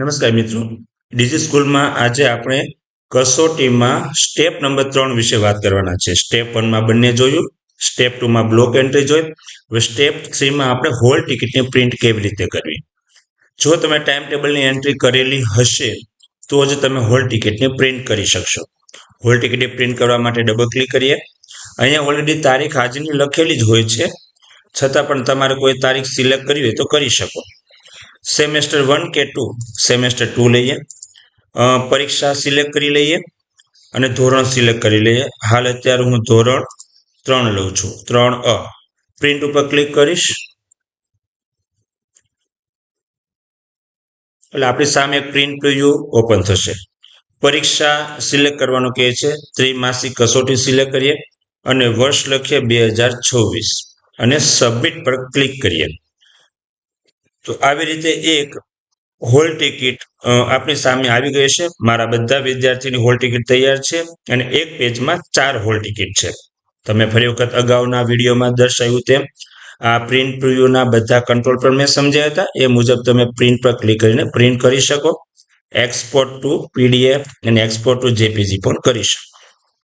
નમસ્કાર મિત્રો, ડીજી સ્કૂલમાં આજે આપણે કસોટીમાં સ્ટેપ નંબર 3 વિશે વાત કરવાના છે. સ્ટેપ 1માં બંને જોયું, સ્ટેપ 2માં બ્લોક એન્ટ્રી જોઈ. હવે સ્ટેપ 3માં આપણે હોલ ટિકિટની પ્રિન્ટ કેવી રીતે કરવી. જો તમે ટાઈમ ટેબલની એન્ટ્રી કરેલી હશે તો જ તમે હોલ ટિકિટની પ્રિન્ટ કરી શકશો. હોલ ટિકિટની પ્રિન્ટ કરવા માટે ડબલ ક્લિક કરીએ. અહીંયા ઓલરેડી તારીખ આજની લખેલી જ હોય છે, છતાં પણ તમારે કોઈ તારીખ સિલેક્ટ કરવી હોય તો કરી શકો. સેમેસ્ટર 1 કે 2, સેમેસ્ટર 2 લઈએ. પરીક્ષા સિલેક્ટ કરી લઈએ અને ધોરણ સિલેક્ટ કરી લઈએ. હાલ અત્યારે હું ધોરણ 3 લઉં છું, 3A. પ્રિન્ટ ઉપર ક્લિક કરીશ એટલે આપણી સામે એક પ્રિન્ટ પ્રિવ્યુ ઓપન થશે. પરીક્ષા સિલેક્ટ કરવાનું કહે છે. ત્રિમાસિક કસોટી સિલેક્ટ કરીએ અને વર્ષ લખીએ 2026 અને સબમિટ પર ક્લિક કરીએ. તો આવી રીતે એક હોલ ટિકિટ આપણી સામે આવી ગઈ છે. મારા બધા વિદ્યાર્થીની હોલ ટિકિટ તૈયાર છે અને એક પેજમાં 4 હોલ ટિકિટ છે. તમે ફરી વખત અગાઉના વિડીયોમાં દર્શાવ્યું તેમ આ પ્રિન્ટ પ્રિવ્યુના બધા કંટ્રોલ પર મેં સમજાયા હતા. એ મુજબ તમે પ્રિન્ટ પર ક્લિક કરીને પ્રિન્ટ કરી શકો. એક્સપોર્ટ ટુ પીડીએફ અને એક્સપોર્ટ ટુ જેપીજી પણ કરી શકો.